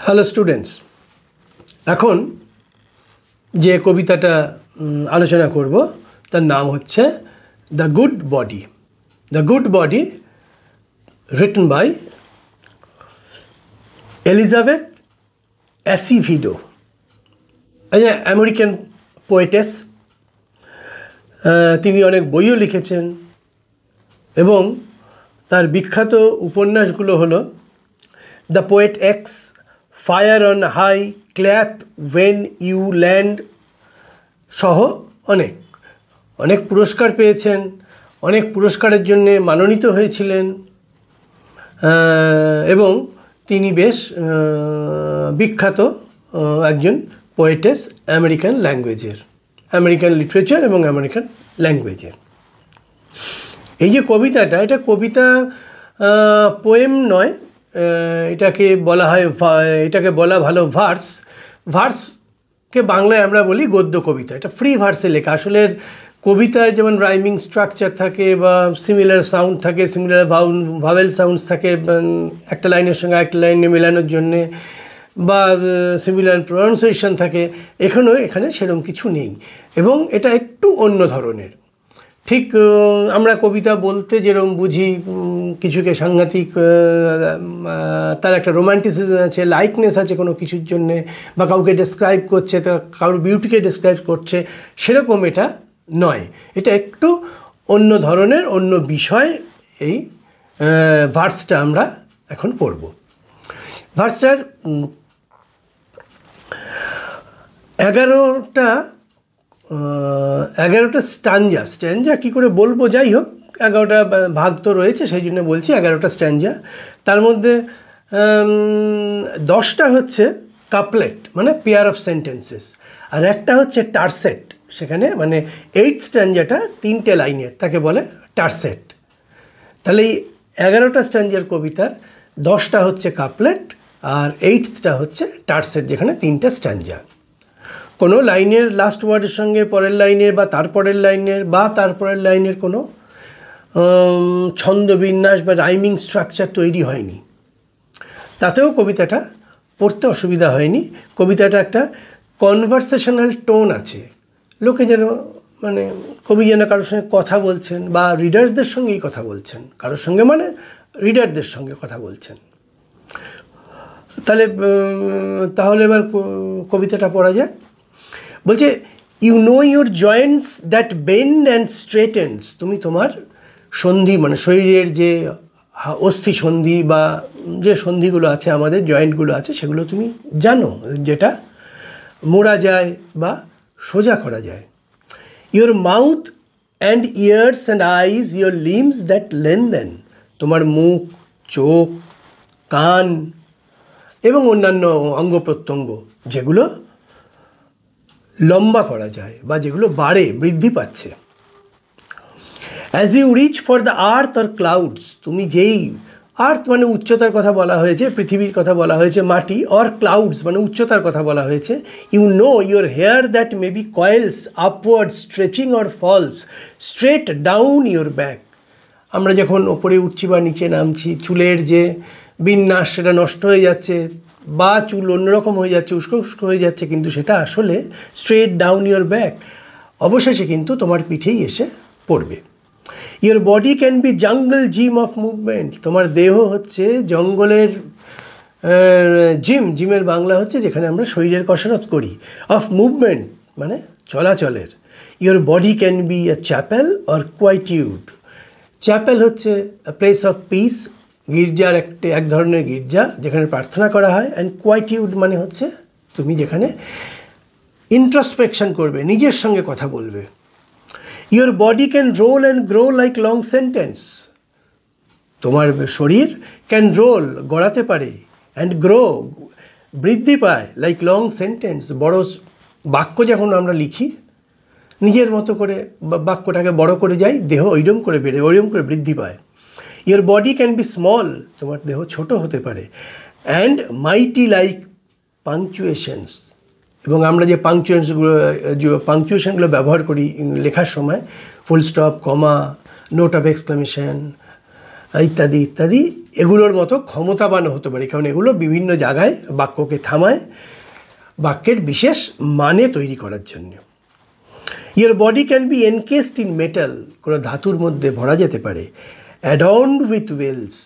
Hello students, এখন যে কবিতাটা আলোচনা করব তার নাম হচ্ছে the good body. The good body written by Elizabeth Acevedo, American poetess. তিনি অনেক বইও লিখেছেন এবং তার বিখ্যাত উপন্যাসগুলো হলো the poet X, fire on high, clap when you land সহ অনেক অনেক পুরস্কার পেয়েছেন, অনেক পুরস্কারের জন্যে মনোনীত হয়েছিলেন এবং তিনি বেশ বিখ্যাত একজন পোয়েটেস আমেরিকান ল্যাঙ্গুয়েজের, আমেরিকান লিটারেচার এবং আমেরিকান ল্যাঙ্গুয়েজের। এই যে কবিতাটা, এটা কবিতা পোয়েম নয়, এটাকে বলা হয়, এটাকে বলা ভালো ভার্স। ভার্সকে বাংলায় আমরা বলি গদ্য কবিতা। এটা ফ্রি ভার্সে লেখা। আসলে কবিতায় যেমন রাইমিং স্ট্রাকচার থাকে বা সিমিলার সাউন্ড থাকে, সিমিলার ভাওয়েল সাউন্ডস থাকে একটা লাইনের সঙ্গে একটা লাইনে মেলানোর জন্যে, বা সিমিলার প্রনাউন্সিয়েশন থাকে, এখানে সেরকম কিছু নেই এবং এটা একটু অন্য ধরনের। ঠিক আমরা কবিতা বলতে যেরকম বুঝি, কিছুকে সাংঘাতিক তার একটা রোম্যান্টিসিজম আছে, লাইকনেস আছে কোনো কিছুর জন্যে, বা কাউকে ডেসক্রাইব করছে, তা কারোর বিউটিকে ডেসক্রাইব করছে, সেরকম এটা নয়। এটা একটু অন্য ধরনের, অন্য বিষয়। এই ভার্সটা আমরা এখন পড়ব। ভার্সটার 11টা স্ট্যাঞ্জা কী করে বলবো, যাই হোক 11টা ভাগ তো রয়েছে, সেই জন্য বলছি 11টা স্ট্যাঞ্জা। তার মধ্যে 10টা হচ্ছে কাপলেট, মানে পেয়ার অফ সেন্টেন্সেস, আর একটা হচ্ছে টারসেট। সেখানে মানে 8 স্ট্যাঞ্জাটা 3টে লাইনের, তাকে বলে টারসেট। তাহলে এই 11টা স্ট্যাঞ্জার কবিতার 10টা হচ্ছে কাপলেট আর 8টা হচ্ছে টারসেট, যেখানে 3টে স্ট্যাঞ্জা। কোনো লাইনের লাস্ট ওয়ার্ডের সঙ্গে পরের লাইনের বা তারপরের লাইনের বা তারপরের লাইনের কোনো ছন্দবিন্যাস বা রাইমিং স্ট্রাকচার তৈরি হয়নি। তাতেও কবিতাটা পড়তে অসুবিধা হয়নি। কবিতাটা একটা কনভারসেশনাল টোন আছে। লোকে যেন, মানে কবি যেন কারোর সঙ্গে কথা বলছেন বা রিডার্সদের সঙ্গেই কথা বলছেন, কারোর সঙ্গে মানে রিডারদের সঙ্গে কথা বলছেন। তাহলে এবার কবিতাটা পড়া যাক। বলছে, you know your joints that bend and straightens. তুমি তোমার সন্ধি, মানে শরীরের যে অস্থি সন্ধি বা যে সন্ধিগুলো আছে, আমাদের জয়েন্টগুলো আছে, সেগুলো তুমি জানো, যেটা মোড়া যায় বা সোজা করা যায়। Your mouth and years and eyes, your limbs that লেনদেন। তোমার মুখ, চোখ, কান এবং অন্যান্য অঙ্গ প্রত্যঙ্গ যেগুলো লম্বা করা যায় বা যেগুলো বাড়ে, বৃদ্ধি পাচ্ছে। As you reach for the earth or clouds. তুমি যেই, আর্থ মানে উচ্চতার কথা বলা হয়েছে, পৃথিবীর কথা বলা হয়েছে, মাটি, অর ক্লাউডস মানে উচ্চতার কথা বলা হয়েছে। You know your hair that may be coils upward stretching or falls straight down your back. আমরা যখন ওপরে উঠছি বা নিচে নামছি, চুলের যে বিন্যাস সেটা নষ্ট হয়ে যাচ্ছে বা চুল অন্যরকম হয়ে যাচ্ছে, উস্কো উস্কো হয়ে যাচ্ছে, কিন্তু সেটা আসলে স্ট্রেট ডাউন ইউর ব্যাক, অবশেষে কিন্তু তোমার পিঠেই এসে পড়বে। ইউর বডি ক্যান বি জঙ্গল জিম অফ মুভমেন্ট। তোমার দেহ হচ্ছে জঙ্গলের জিমের বাংলা হচ্ছে যেখানে আমরা শরীরের কসরত করি, অফ মুভমেন্ট মানে চলাচলের। Your body can be a chapel or quietude. Chapel হচ্ছে প্লেস অফ পিস, গির্জার এক ধরনের গির্জা যেখানে প্রার্থনা করা হয়। অ্যান্ড কোয়াইটিউড মানে হচ্ছে তুমি যেখানে ইন্ট্রোস্পেকশন করবে, নিজের সঙ্গে কথা বলবে। Your body can roll and grow like long sentence. তোমার শরীর ক্যান রোল গড়াতে পারে, অ্যান্ড গ্রো বৃদ্ধি পায়, লাইক লং সেন্টেন্স বড় বাক্য যখন আমরা লিখি নিজের মতো করে বাক্যটাকে বড় করে যাই, দেহ ওইরকম করে বেড়ে ওইরকম করে বৃদ্ধি পায়। Your body can B small, তোমার দেহ ছোট হতে পারে, অ্যান্ড মাইটি লাইক পাংচুয়েশনস। এবং আমরা যে পাংচুয়েশনগুলো ব্যবহার করি লেখার সময়, full stop, comma, note of exclamation, ইত্যাদি ইত্যাদি এগুলোর মতো ক্ষমতাবান হতে পারে, কারণ এগুলো বিভিন্ন জায়গায় বাক্যকে থামায় বাক্যের বিশেষ মানে তৈরি করার জন্য। Your body can be encased in metal, কোনো ধাতুর মধ্যে ভরা যেতে পারে, অ্যাডর্নড উইথ ওয়েলস,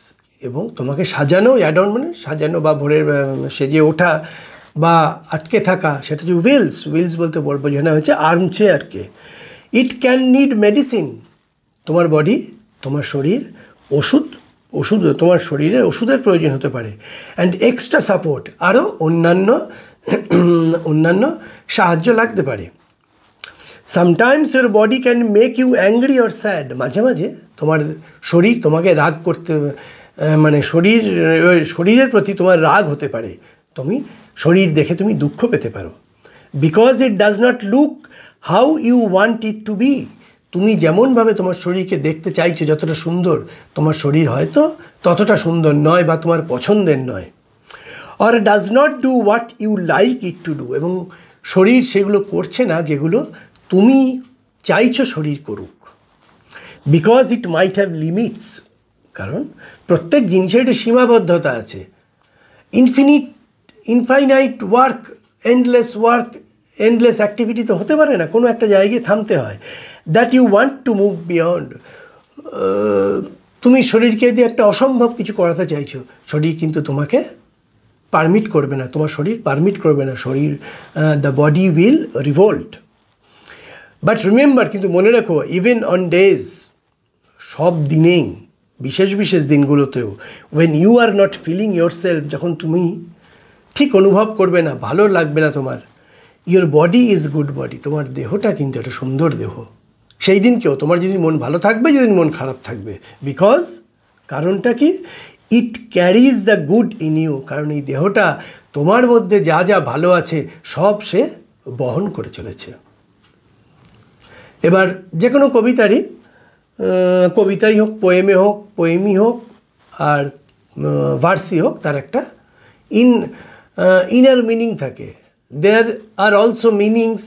এবং তোমাকে সাজানো, অ্যাডর্ন মানে সাজানো বা ভরে সেজে ওঠা বা আটকে থাকা, সেটা হচ্ছে ওয়েলস। ওয়েলস বলতে বোঝানো হয়েছে আর্ম চেয়ারকে। ইট ক্যান নিড মেডিসিন, তোমার বডি, তোমার শরীর ওষুধ তোমার শরীরে ওষুধের প্রয়োজন হতে পারে। অ্যান্ড এক্সট্রা সাপোর্ট, আরও অন্যান্য সাহায্য লাগতে পারে। Sometimes your body can make you angry or sad, মাঝে মাঝে তোমার শরীর তোমাকে রাগ করতে, মানে শরীরের প্রতি তোমার রাগ হতে পারে, তুমি শরীর দেখে তুমি দুঃখ পেতে পারো। Because it does not look how you want it to be, তুমি যেমনভাবে তোমার শরীরকে দেখতে চাইছো যতটা সুন্দর, তোমার শরীর হয়তো ততটা সুন্দর নয় বা তোমার পছন্দের নয়। Or does not do what you like it to do, এবং শরীর সেগুলো করছে না যেগুলো তুমি চাইছো শরীর করুক। Because it might have limits, কারণ প্রত্যেক জিনিসের একটা সীমাবদ্ধতা আছে। ইনফাইনাইট ওয়ার্ক, এন্ডলেস অ্যাক্টিভিটি তো হতে পারে না, কোনো একটা জায়গায় থামতে হয়। That you want to move beyond, তুমি শরীরকে দিয়ে একটা অসম্ভব কিছু করাতে চাইছো, শরীর কিন্তু তোমাকে পারমিট করবে না, তোমার শরীর পারমিট করবে না, শরীর the body will revolt. But remember, কিন্তু মনে রাখো, ইভেন অন ডেজ, সব দিনেই, বিশেষ বিশেষ দিনগুলোতেও, when you are not feeling yourself, যখন তুমি ঠিক অনুভব করবে না, ভালো লাগবে না তোমার, your body is good body, তোমার দেহটা কিন্তু একটা সুন্দর দেহ, সেই দিনকেও তোমার যেদিন মন ভালো থাকবে, যেদিন মন খারাপ থাকবে। বিকজ কারণটা কি, it carries the good in you, কারণ এই দেহটা তোমার মধ্যে যা যা ভালো আছে সব সে বহন করে চলেছে। এবার যে কোনো কবিতাই হোক, পোয়েমই হোক আর ভার্সই হোক, তার একটা ইনার মিনিং থাকে। There are also meanings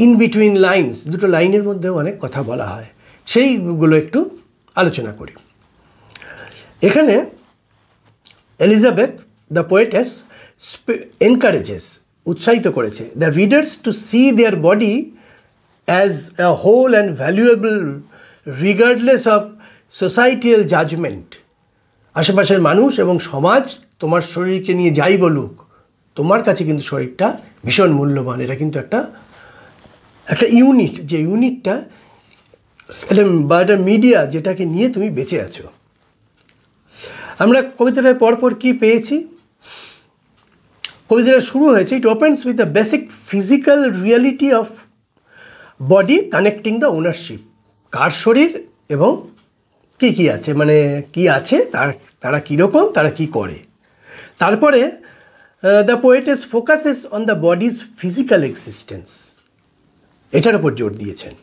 in between lines, দুটো লাইনের মধ্যেও অনেক কথা বলা হয়, সেইগুলো একটু আলোচনা করি। এখানে এলিজাবেথ দ্য পোয়েটেস এনকারেজেস, উৎসাহিত করেছে the readers to see their body as a whole and valuable regardless of societal judgment. আশেপাশের মানুষ এবং সমাজ তোমার শরীরকে নিয়ে যাই বলুক, তোমার কাছে কিন্তু শরীরটা ভীষণ মূল্যবান। এটা কিন্তু একটা ইউনিট, যে ইউনিটটা বা একটা মিডিয়া যেটাকে নিয়ে তুমি বেঁচে আছো। আমরা কবিতাটায় পরপর কী পেয়েছি, কবিতাটা শুরু হয়েছে, it opens with the basic physical reality of body connecting the ownership, কার শরীর এবং কী আছে, মানে কী আছে, তারা কীরকম, তারা কী করে। তারপরে the poetess focuses on the body's physical existence, এটার উপর জোর দিয়েছেন।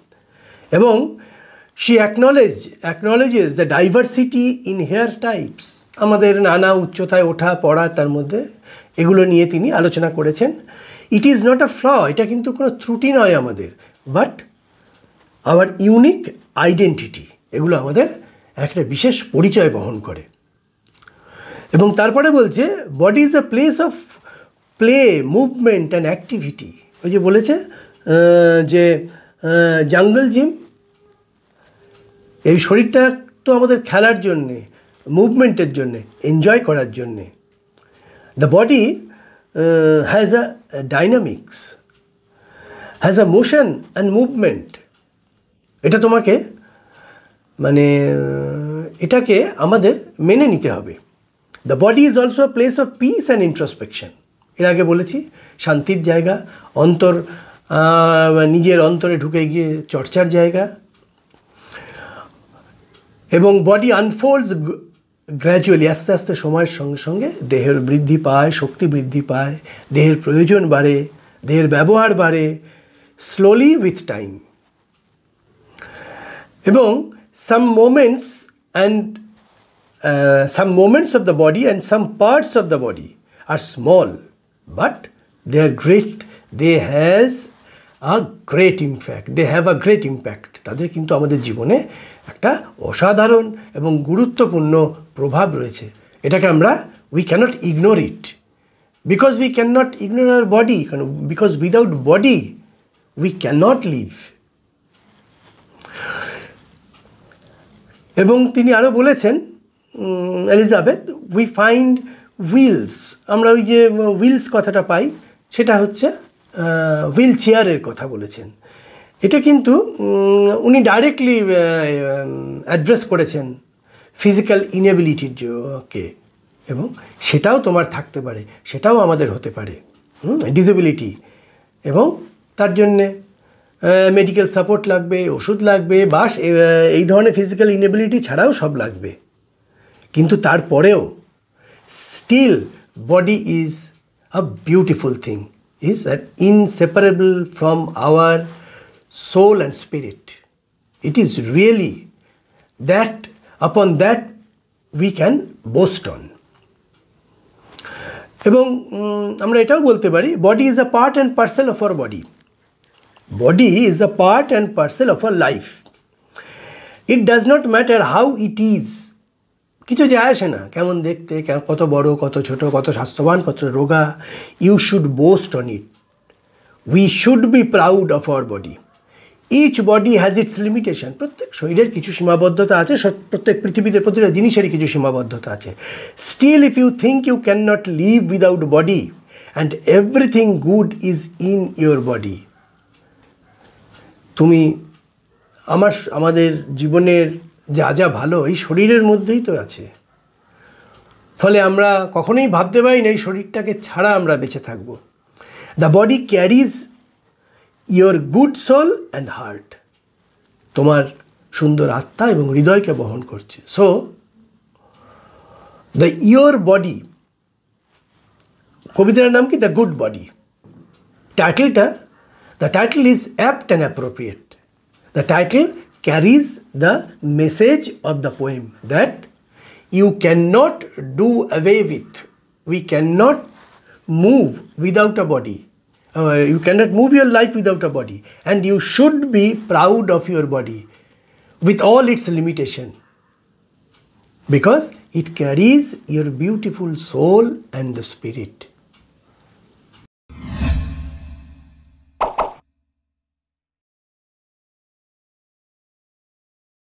এবং she acknowledges the diversity in hair types, আমাদের নানা উচ্চতায় ওঠা পড়া, তার মধ্যে এগুলো নিয়ে তিনি আলোচনা করেছেন। It is not a flaw, এটা কিন্তু কোনো ত্রুটি নয় আমাদের, বাট আওয়ার ইউনিক আইডেন্টিটি, এগুলো আমাদের একটা বিশেষ পরিচয় বহন করে। এবং তারপরে বলছে body is a place of play, movement and activity. ওই যে বলেছে যে জাঙ্গল জিম, এই শরীরটা তো আমাদের খেলার জন্যে, মুভমেন্টের জন্যে, এনজয় করার জন্যে। The body has a dynamics, has a motion and movement. এটা তোমাকে মানে এটাকে আমাদের মেনে নিতে হবে। The body is also a place of piece and introspection, এর আগে বলেছি, শান্তির জায়গা, নিজের অন্তরে ঢুকে গিয়ে চর্চার জায়গা। এবং বডি আনফোল্ডস গ্র্যাজুয়ালি, আস্তে আস্তে সময়ের সঙ্গে সঙ্গে দেহের বৃদ্ধি পায়, শক্তি বৃদ্ধি পায়, দেহের প্রয়োজন বাড়ে, দেহের ব্যবহার বাড়ে, স্লোলি উইথ টাইম। এবং some moments of the body and some parts of the body are small, but they are great. They have a great impact. তাদের কিন্তু আমাদের জীবনে একটা অসাধারণ এবং গুরুত্বপূর্ণ প্রভাব রয়েছে। এটাকে আমরা we can't ignore it, because we can't ignore our body, because without body we can't live. এবং তিনি আরও বলেছেন, এলিজাবেথ, উই ফাইন্ড হুইলস, আমরা ওই যে হুইলস কথাটা পাই, সেটা হচ্ছে হুইল চেয়ারের কথা বলেছেন। এটা কিন্তু উনি ডাইরেক্টলি অ্যাড্রেস করেছেন ফিজিক্যাল ইনএবিলিটির কে, এবং সেটাও তোমার থাকতে পারে, সেটাও আমাদের হতে পারে, ডিসেবিলিটি, এবং তার জন্যে মেডিকেল সাপোর্ট লাগবে, ওষুধ লাগবে, বা এই ধরনের ফিজিক্যাল ইনএবিলিটি ছাড়াও সব লাগবে। কিন্তু তারপরেও steel body is a beautiful thing, is inseparable from our soul and spirit. It is really that upon that we can boast on. এবং আমরা এটাও বলতে পারি, body is a part and parcel of our body, body is a part and parcel of our life. It does not matter how it is, কিছু যায় আসে না কেমন দেখতে, কত বড়, কত ছোট, কত স্বাস্থ্যবান, কত রোগা। You should boast on it, we should be proud of our body. Each body has its limitation, প্রত্যেক শরীরের কিছু সীমাবদ্ধতা আছে, প্রত্যেক পৃথিবীতে প্রতিটা জিনিসেরই কিছু সীমাবদ্ধতা আছে। Still if you think you can not live without body and everything good is in your body, তুমি আমাদের জীবনের যা যা ভালো এই শরীরের মধ্যেই তো আছে। ফলে আমরা কখনোই ভাবতে পারি না এই শরীরটাকে ছাড়া আমরা বেঁচে থাকব। The body carries your good soul and heart, তোমার সুন্দর আত্মা এবং হৃদয়কে বহন করছে। সো দ্য ইয়োর বডি, কবিতার নাম কি? The good body. টাইটেলটা, the title is apt and appropriate. The title carries the message of the poem that you cannot do away with, we cannot move without a body, you cannot move your life without a body, and you should be proud of your body with all its limitation, because it carries your beautiful soul and the spirit.